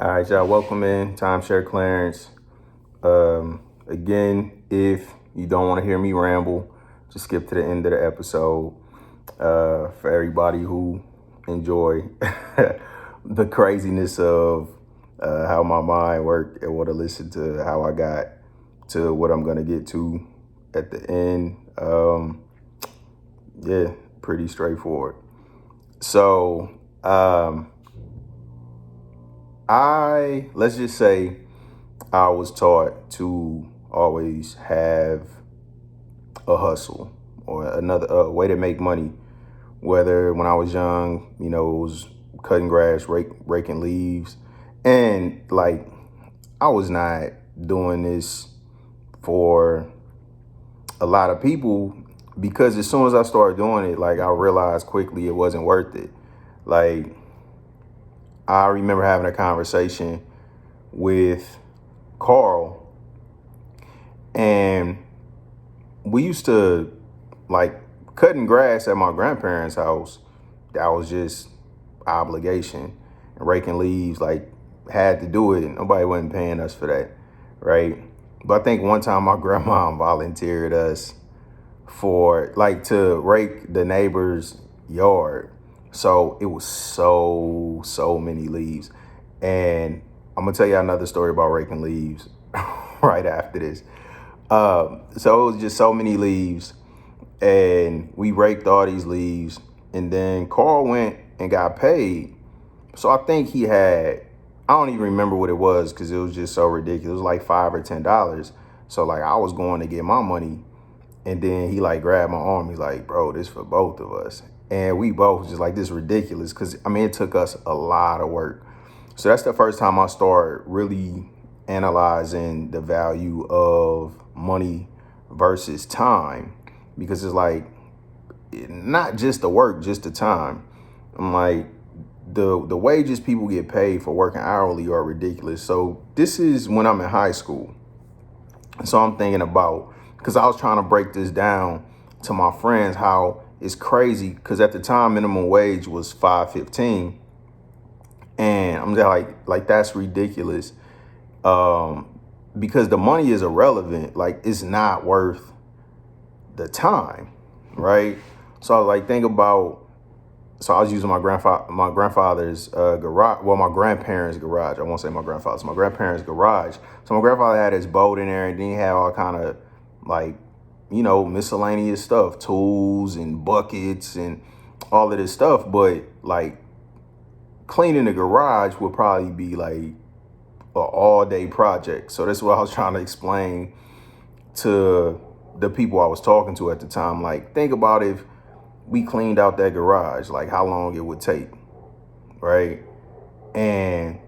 All right, y'all. Welcome in Timeshare Clarence. Again, if you don't want to hear me ramble, just skip to the end of the episode. For everybody who enjoy the craziness of how my mind worked and want to listen to how I got to what I'm gonna get to at the end. Yeah, pretty straightforward. So, let's just say I was taught to always have a hustle or another way to make money. Whether when I was young, it was cutting grass, raking leaves. And like, I was not doing this for a lot of people because as soon as I started doing it, like I realized quickly it wasn't worth it. Like, I remember having a conversation with Carl, and we used to like cutting grass at my grandparents' house. That was just obligation. And raking leaves, like, had to do it. And nobody wasn't paying us for that, right? But I think one time my grandma volunteered us for like to rake the neighbor's yard. So it was so many leaves. And I'm gonna tell you another story about raking leaves right after this. So it was just so many leaves, and we raked all these leaves, and then Carl went and got paid. So I think he had, I don't even remember what it was because it was just so ridiculous. It was like $5 or $10. So like I was going to get my money, and then he like grabbed my arm. He's like, bro, this for both of us. And we both just like, this is ridiculous because it took us a lot of work. So that's the first time I started really analyzing the value of money versus time, because it's like not just the work, just the time. I'm like, the wages people get paid for working hourly are ridiculous. So this is when I'm in high school. So I'm thinking about, because I was trying to break this down to my friends, how it's crazy because at the time minimum wage was $5.15. And I'm just like that's ridiculous. Because the money is irrelevant. Like, it's not worth the time, right? So I was like, think about, so I was using my grandfather's garage, well, my grandparents' garage. I won't say my grandfather's, my grandparents' garage. So my grandfather had his boat in there, and then he had all kind of like, miscellaneous stuff, tools and buckets and all of this stuff. But like, cleaning the garage would probably be like an all-day project. So that's what I was trying to explain to the people I was talking to at the time. Like, think about if we cleaned out that garage, like how long it would take, right? And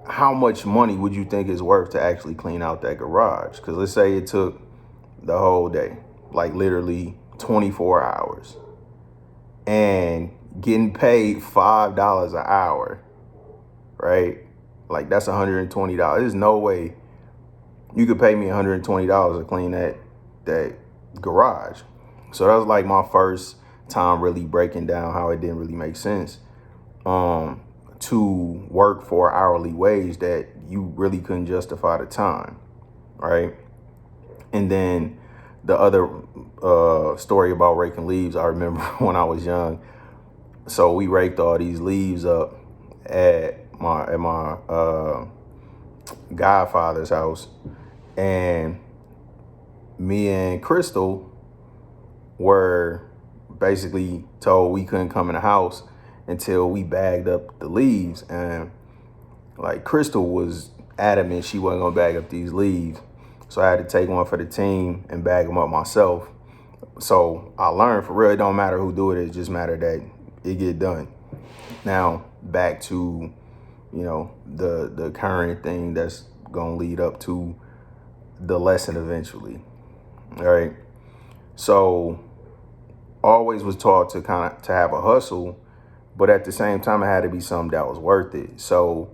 how much money would you think is worth to actually clean out that garage? Because let's say it took the whole day, like literally 24 hours, and getting paid $5 an hour, right? Like, that's $120. There's no way you could pay me $120 to clean that garage. So that was like my first time really breaking down how it didn't really make sense to work for an hourly wage that you really couldn't justify the time, right? And then the other story about raking leaves, I remember when I was young. So we raked all these leaves up at my godfather's house, and me and Crystal were basically told we couldn't come in the house until we bagged up the leaves. And like, Crystal was adamant she wasn't gonna bag up these leaves, so I had to take one for the team and bag them up myself. So I learned, for real, it don't matter who do it, it just matter that it get done. Now back to the current thing that's gonna lead up to the lesson eventually. All right. So always was taught to have a hustle, but at the same time it had to be something that was worth it. So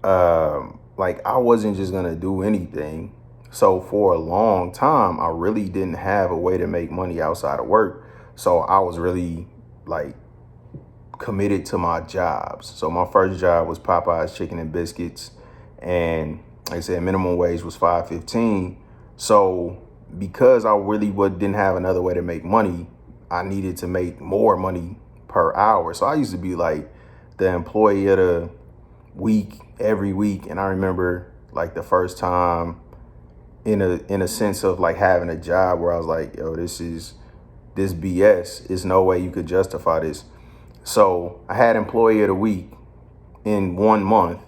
like, I wasn't just gonna do anything. So for a long time I really didn't have a way to make money outside of work. So I was really like committed to my jobs. So my first job was Popeye's Chicken and Biscuits, and like I said, minimum wage was $5.15. So because I really didn't have another way to make money, I needed to make more money per hour. So I used to be like the employee of the week every week. And I remember like the first time in a sense of like having a job where I was like, yo, this BS. There's no way you could justify this. So I had employee of the week in 1 month,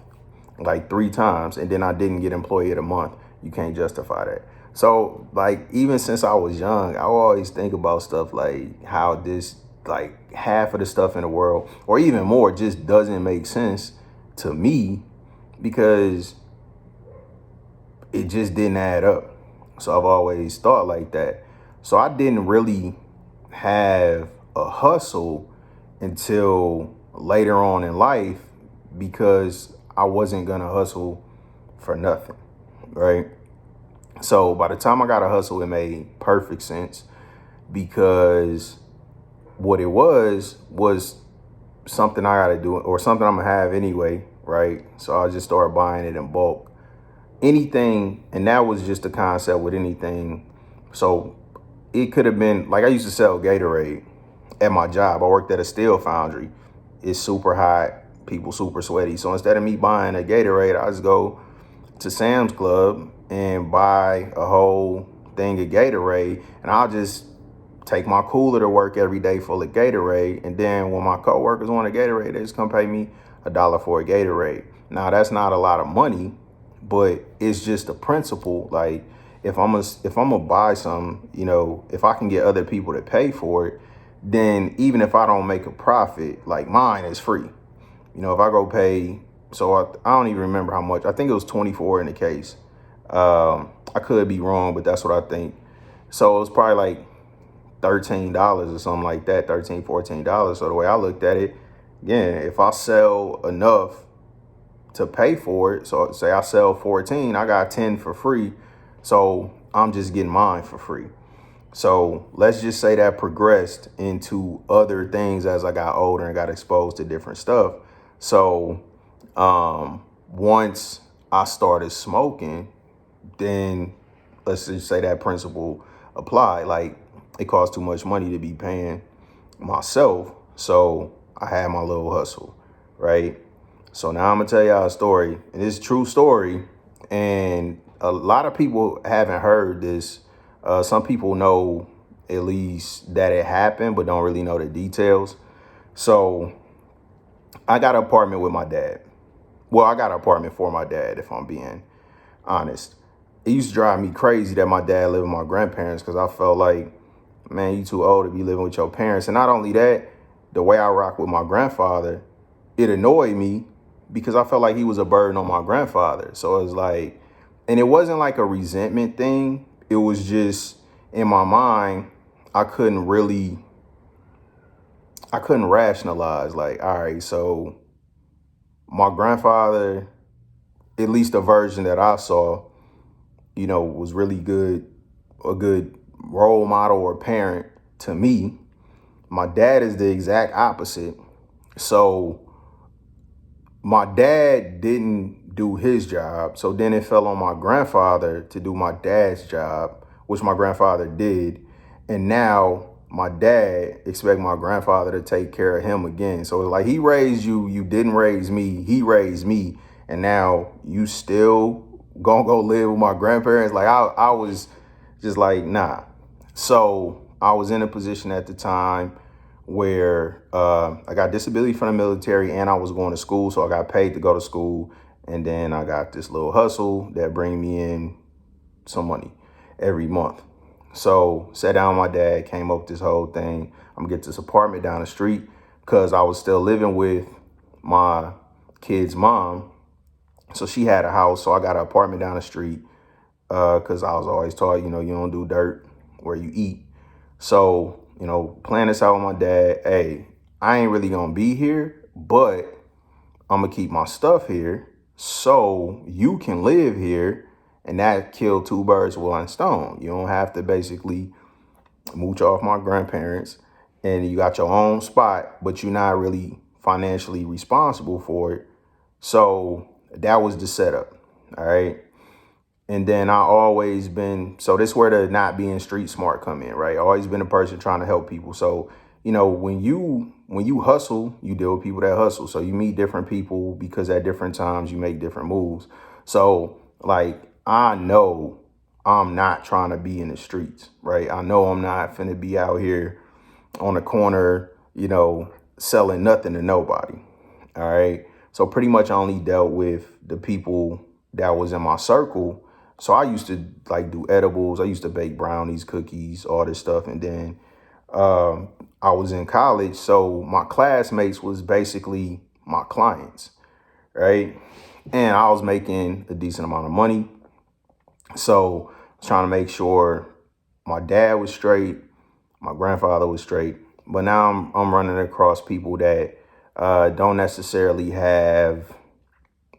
like 3 times, and then I didn't get employee of the month. You can't justify that. So like, even since I was young, I always think about stuff like how this, like half of the stuff in the world, or even more, just doesn't make sense to me because it just didn't add up. So I've always thought like that. So I didn't really have a hustle until later on in life because I wasn't gonna hustle for nothing, right? So by the time I got a hustle, it made perfect sense because what it was something I gotta do or something I'm gonna have anyway, right? So I just started buying it in bulk. Anything, and that was just the concept with anything. So it could have been like I used to sell Gatorade at my job. I worked at a steel foundry. It's super hot, people super sweaty. So instead of me buying a Gatorade, I just go to Sam's Club and buy a whole thing of Gatorade, and I'll just take my cooler to work every day full of Gatorade. And then when my coworkers want a Gatorade, they just come pay me $1 for a Gatorade. Now that's not a lot of money, but it's just a principle. Like if I'm gonna buy some, if I can get other people to pay for it, then even if I don't make a profit, like mine is free. If I go pay, so I don't even remember how much. I think it was 24 in the case. I could be wrong, but that's what I think. So it was probably like $13 or something like that, $13, $14. So the way I looked at it, again, if I sell enough to pay for it, so say I sell 14, I got 10 for free. So I'm just getting mine for free. So let's just say that progressed into other things as I got older and got exposed to different stuff. So once I started smoking, then let's just say that principle applied. Like it cost too much money to be paying myself. So I had my little hustle, right? So now I'm gonna tell y'all a story, and it's a true story. And a lot of people haven't heard this. Some people know at least that it happened, but don't really know the details. So I got an apartment with my dad. Well, I got an apartment for my dad, if I'm being honest. It used to drive me crazy that my dad lived with my grandparents because I felt like, man, you too old to be living with your parents. And not only that, the way I rock with my grandfather, it annoyed me because I felt like he was a burden on my grandfather. So it was like, and it wasn't like a resentment thing. It was just in my mind, I couldn't rationalize like, all right, so my grandfather, at least the version that I saw, was really good, a good role model or parent to me. My dad is the exact opposite. So my dad didn't do his job. So then it fell on my grandfather to do my dad's job, which my grandfather did. And now my dad expect my grandfather to take care of him again. So it's like he raised you, you didn't raise me, he raised me. And now you still gonna go live with my grandparents. Like I was just like, nah. So I was in a position at the time where I got disability from the military and I was going to school. So I got paid to go to school. And then I got this little hustle that bring me in some money every month. So sat down with my dad, came up with this whole thing. I'm gonna get this apartment down the street because I was still living with my kid's mom. So she had a house. So I got an apartment down the street because I was always taught, you don't do dirt where you eat. So, plan this out with my dad. Hey, I ain't really gonna be here, but I'm gonna keep my stuff here so you can live here. And that killed 2 birds with 1 stone. You don't have to basically mooch off my grandparents and you got your own spot, but you're not really financially responsible for it. So that was the setup. All right. And then I always been, so this where the not being street smart come in, right? Always been a person trying to help people. So, when you hustle, you deal with people that hustle. So you meet different people because at different times you make different moves. So like I know I'm not trying to be in the streets, right? I know I'm not finna be out here on the corner, selling nothing to nobody. All right. So pretty much I only dealt with the people that was in my circle. So I used to like do edibles. I used to bake brownies, cookies, all this stuff. And then I was in college. So my classmates was basically my clients, right? And I was making a decent amount of money. So I was trying to make sure my dad was straight, my grandfather was straight. But now I'm running across people that don't necessarily have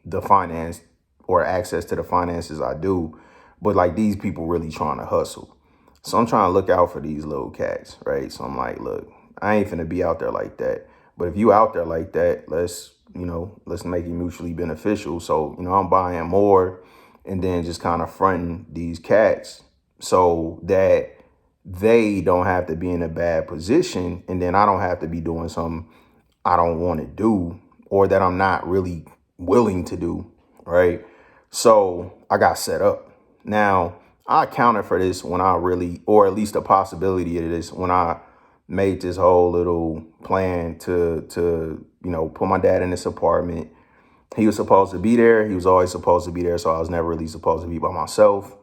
the finance or access to the finances I do, but like these people really trying to hustle. So I'm trying to look out for these little cats, right? So I'm like, look, I ain't finna be out there like that. But if you out there like that, let's make it mutually beneficial. So, I'm buying more and then just kind of fronting these cats so that they don't have to be in a bad position. And then I don't have to be doing something I don't want to do or that I'm not really willing to do, right? So I got set up. Now, I accounted for this when I really, or at least a possibility of this, when I made this whole little plan to put my dad in this apartment. He was supposed to be there. He was always supposed to be there. So I was never really supposed to be by myself.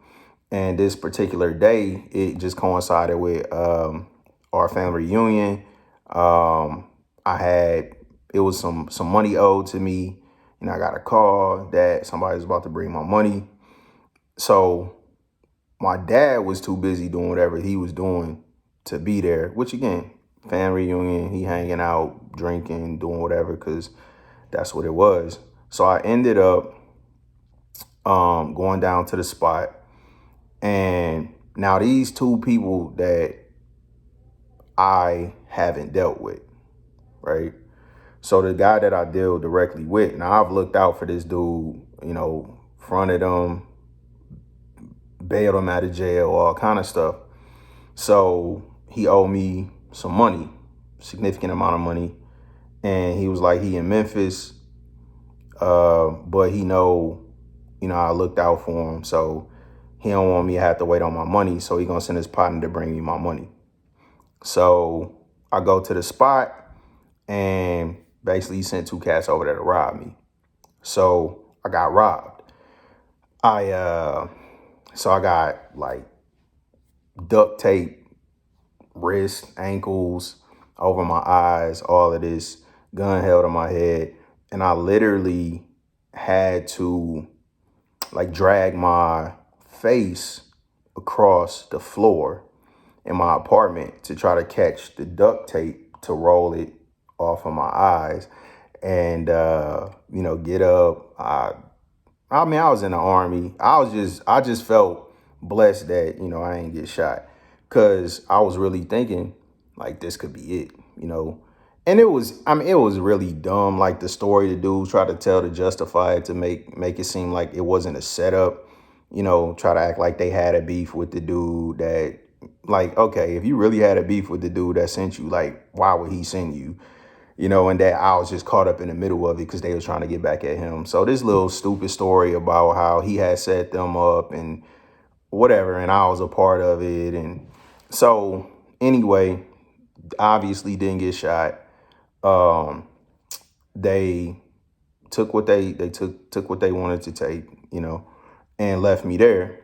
And this particular day, it just coincided with our family reunion. I had it was some money owed to me, and I got a call that somebody was about to bring my money. So my dad was too busy doing whatever he was doing to be there. Which again, family reunion, he hanging out, drinking, doing whatever, because that's what it was. So I ended up going down to the spot, and now these two people that I haven't dealt with, right? So the guy that I deal directly with, now I've looked out for this dude, fronted him, bailed him out of jail, all kind of stuff. So he owed me some money, significant amount of money. And he was like, he in Memphis, but I looked out for him. So he don't want me to have to wait on my money. So he gonna send his partner to bring me my money. So I go to the spot and basically he sent two cats over there to rob me. So I got robbed. So I got like duct tape, wrists, ankles, over my eyes, all of this, gun held on my head. And I literally had to like drag my face across the floor in my apartment to try to catch the duct tape to roll it off of my eyes and get up. I was in the army. I just felt blessed that, I ain't get shot, because I was really thinking like this could be it. And it was really dumb. Like the story the dude tried to tell to justify it, to make it seem like it wasn't a setup, try to act like they had a beef with the dude that, like, okay, if you really had a beef with the dude that sent you, like, why would he send you? And that I was just caught up in the middle of it because they was trying to get back at him. So this little stupid story about how he had set them up and whatever, and I was a part of it. And so anyway, obviously didn't get shot. They took what they took what they wanted to take, and left me there.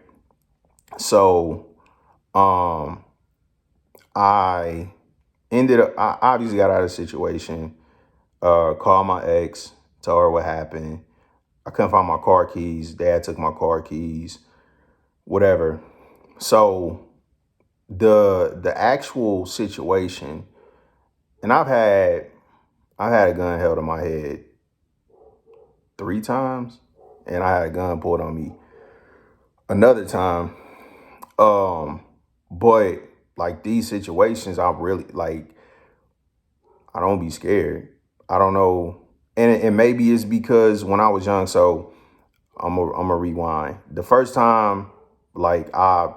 So um I I obviously got out of the situation, called my ex, told her what happened. I couldn't find my car keys. Dad took my car keys, whatever. So the actual situation, and I had a gun held on my head 3 times, and I had a gun pulled on me another time. But like these situations, I really like, I don't be scared. I don't know. And maybe it's because when I was young, so I'm a rewind. The first time, like, I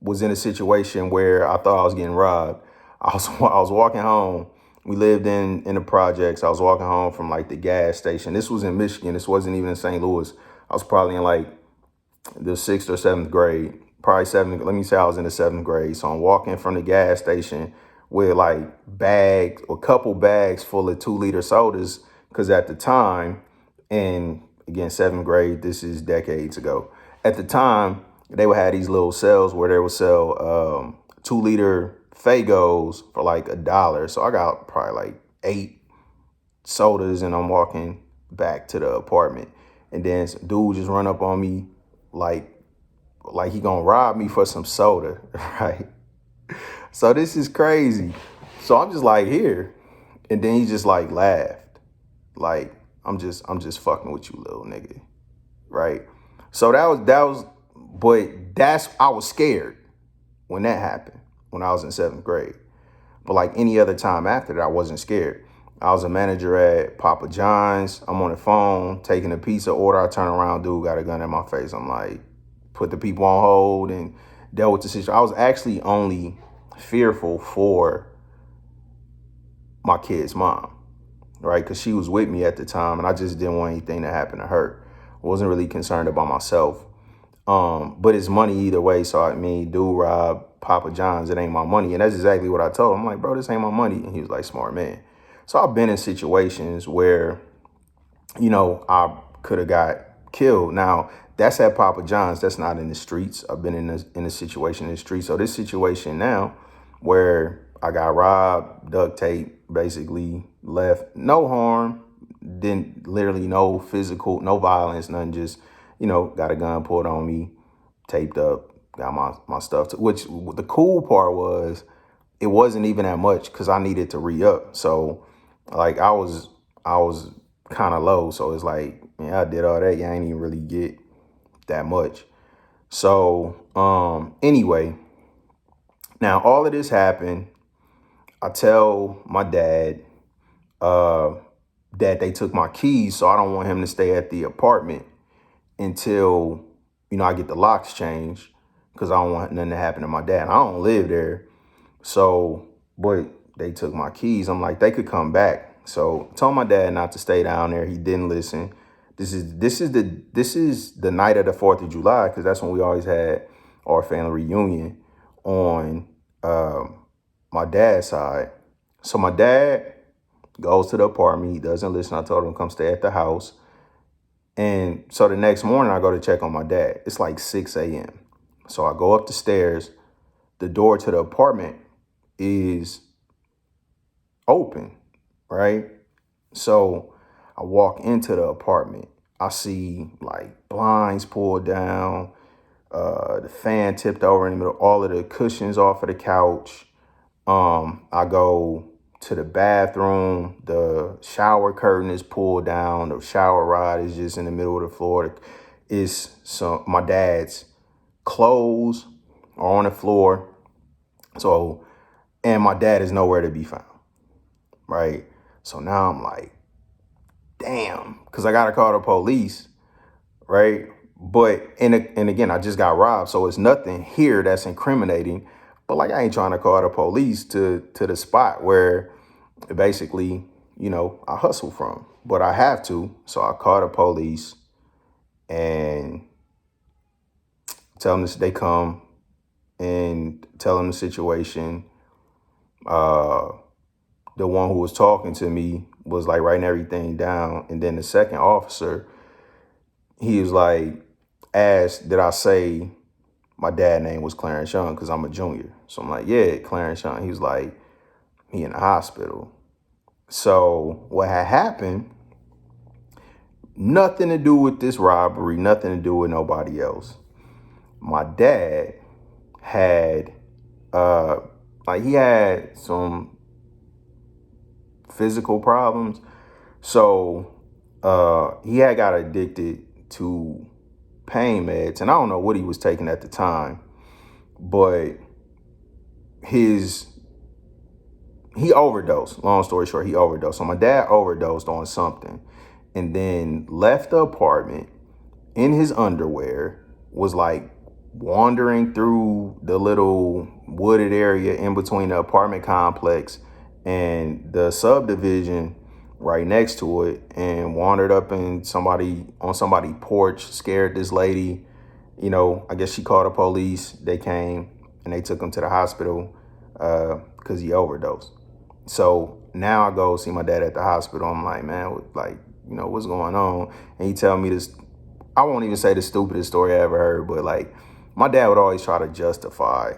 was in a situation where I thought I was getting robbed. I was walking home. We lived in the projects. I was walking home from like the gas station. This was in Michigan. This wasn't even in St. Louis. I was probably in like the sixth or seventh grade. Probably seventh. Let me say I was in the seventh grade. So I'm walking from the gas station with like bags, a couple bags full of 2 liter sodas. Cause at the time, and again, seventh grade, this is decades ago. At the time, they would have these little cells where they would sell 2 liter Fagos for like $1. So I got probably like 8 sodas, and I'm walking back to the apartment. And then some dude just run up on me like he gonna rob me for some soda, right? So this is crazy. So I'm just like, here. And then he just like laughed. Like, I'm just fucking with you, little nigga. Right? So that was but that's I was scared when that happened, when I was in seventh grade. But like any other time after that, I wasn't scared. I was a manager at Papa John's. I'm on the phone taking a pizza order. I turn around, dude got a gun in my face. I'm like, put the people on hold and dealt with the situation. I was actually only fearful for my kid's mom, right? Because she was with me at the time, and I just didn't want anything to happen to her. I wasn't really concerned about myself. But it's money either way. So I mean, dude rob Papa John's, it ain't my money. And that's exactly what I told him. I'm like, bro, this ain't my money. And he was like, smart man. So I've been in situations where, I could have got killed. Now, that's at Papa John's. That's not in the streets. I've been in a situation in the streets. So this situation now where I got robbed, duct tape, basically left, no harm, didn't literally no physical, no violence, nothing, just, got a gun pulled on me, taped up, got my stuff. Which the cool part was, it wasn't even that much because I needed to re-up. So like I was kind of low. So it's like, man, I did all that. Yeah, I ain't even really get that much. So anyway, now all of this happened. I tell my dad that they took my keys, so I don't want him to stay at the apartment until, I get the locks changed, because I don't want nothing to happen to my dad. I don't live there. So, but they took my keys. I'm like, they could come back. So I told my dad not to stay down there. He didn't listen. This is the night of the 4th of July, because that's when we always had our family reunion on my dad's side. So my dad goes to the apartment. He doesn't listen. I told him come stay at the house. And so the next morning I go to check on my dad. It's like 6 a.m. So I go up the stairs. The door to the apartment is open, right? So I walk into the apartment. I see like blinds pulled down, the fan tipped over in the middle, all of the cushions off of the couch. I go to the bathroom. The shower curtain is pulled down. The shower rod is just in the middle of the floor. Is some my dad's clothes are on the floor. So, and my dad is nowhere to be found. Right. So now I'm like, damn, because I gotta call the police. Right. But and again, I just got robbed. So it's nothing here that's incriminating. But like, I ain't trying to call the police to the spot where basically, I hustle from. But I have to. So I call the police and tell them this, they come and tell them the situation. The one who was talking to me was like writing everything down. And then the second officer, he was like, asked, did I say my dad name was Clarence Young? Because I'm a junior. So I'm like, yeah, Clarence Young. He was like, he in the hospital. So what had happened, nothing to do with this robbery, nothing to do with nobody else. My dad had, he had some physical problems. So he had got addicted to pain meds, and I don't know what he was taking at the time, but he he overdosed. Long story short, he overdosed. So my dad overdosed on something and then left the apartment in his underwear, was like wandering through the little wooded area in between the apartment complex and the subdivision right next to it, and wandered up in somebody porch, scared this lady. I guess she called the police. They came and they took him to the hospital because he overdosed. So now I go see my dad at the hospital. I'm like, man, like, what's going on? And he tell me this, I won't even say the stupidest story I ever heard, but like, my dad would always try to justify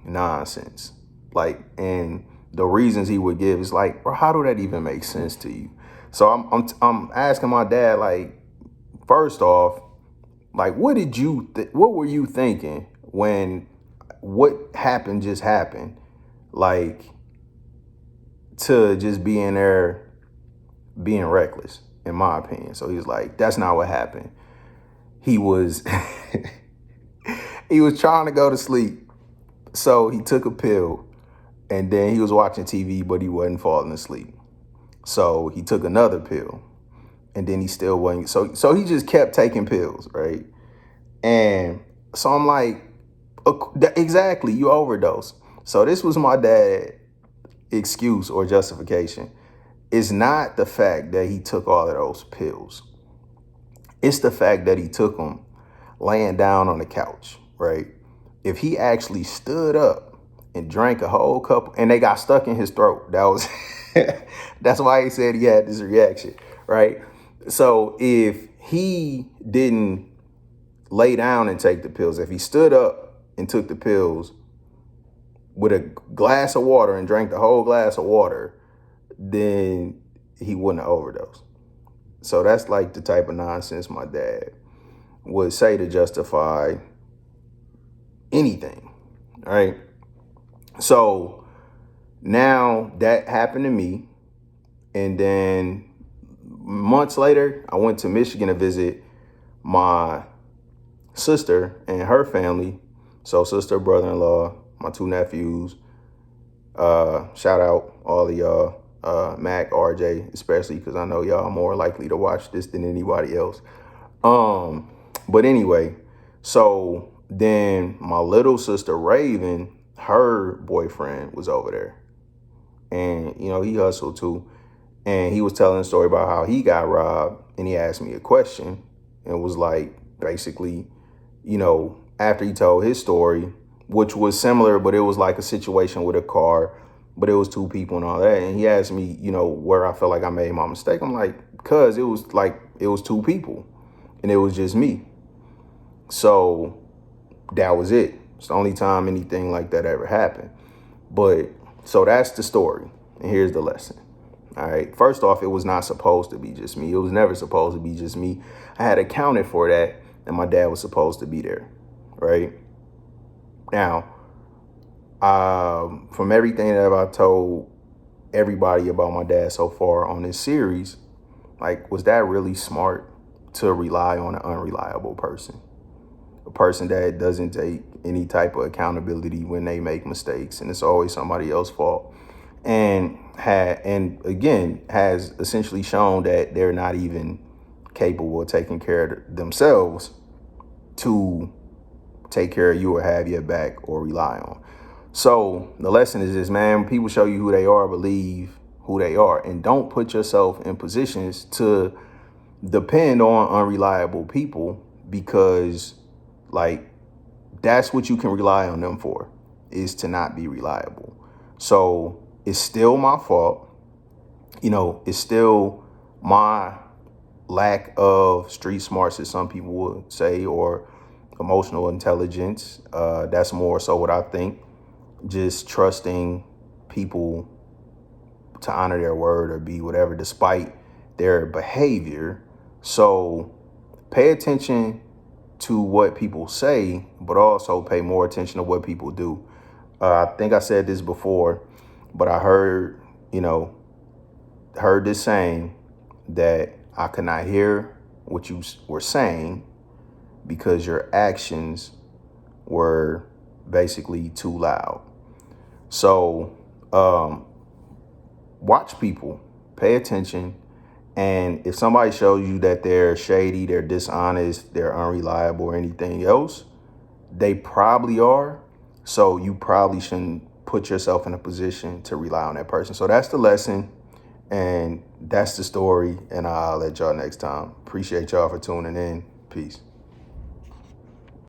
nonsense. Like, and the reasons he would give is like, bro, how do that even make sense to you? So I'm asking my dad, like, first off, like, what were you thinking when what happened just happened? Like, to just be in there being reckless, in my opinion. So he's like, that's not what happened. He was he was trying to go to sleep. So he took a pill and then he was watching TV, but he wasn't falling asleep. So he took another pill and then he still wasn't. So he just kept taking pills, right? And so I'm like, exactly, you overdose. So this was my dad excuse or justification. It's not the fact that he took all of those pills. It's the fact that he took them laying down on the couch, right? If he actually stood up and drank a whole cup and they got stuck in his throat, that was that's why he said he had this reaction, right? So if he didn't lay down and take the pills, if he stood up and took the pills with a glass of water and drank the whole glass of water, then he wouldn't have overdosed. So that's like the type of nonsense my dad would say to justify anything, right? So now that happened to me. And then months later, I went to Michigan to visit my sister and her family. So sister, brother-in-law, my two nephews. Shout out all of y'all, Mac, RJ, especially because I know y'all more likely to watch this than anybody else. But anyway, so then my little sister Raven, her boyfriend was over there. And, he hustled too. And he was telling a story about how he got robbed. And he asked me a question and was like, basically, after he told his story, which was similar, but it was like a situation with a car, but it was two people and all that. And he asked me, where I felt like I made my mistake. I'm like, because it was two people and it was just me. So that was it. It's the only time anything like that ever happened. But so that's the story. And here's the lesson. All right. First off, it was not supposed to be just me. It was never supposed to be just me. I had accounted for that, and my dad was supposed to be there. Right. Now, from everything that I've told everybody about my dad so far on this series, like, was that really smart to rely on an unreliable person? A person that doesn't take any type of accountability when they make mistakes, and it's always somebody else's fault. And has essentially shown that they're not even capable of taking care of themselves to take care of you or have your back or rely on. So the lesson is this, man: people show you who they are, believe who they are, and don't put yourself in positions to depend on unreliable people, because like, that's what you can rely on them for, is to not be reliable. So it's still my fault. It's still my lack of street smarts, as some people would say, or emotional intelligence. That's more so what I think. Just trusting people to honor their word or be whatever, despite their behavior. So pay attention to what people say, but also pay more attention to what people do. I think I said this before, but I heard this saying that I could not hear what you were saying because your actions were basically too loud. So watch people, pay attention. And if somebody shows you that they're shady, they're dishonest, they're unreliable, or anything else, they probably are. So you probably shouldn't put yourself in a position to rely on that person. So that's the lesson. And that's the story. And I'll let y'all next time. Appreciate y'all for tuning in. Peace.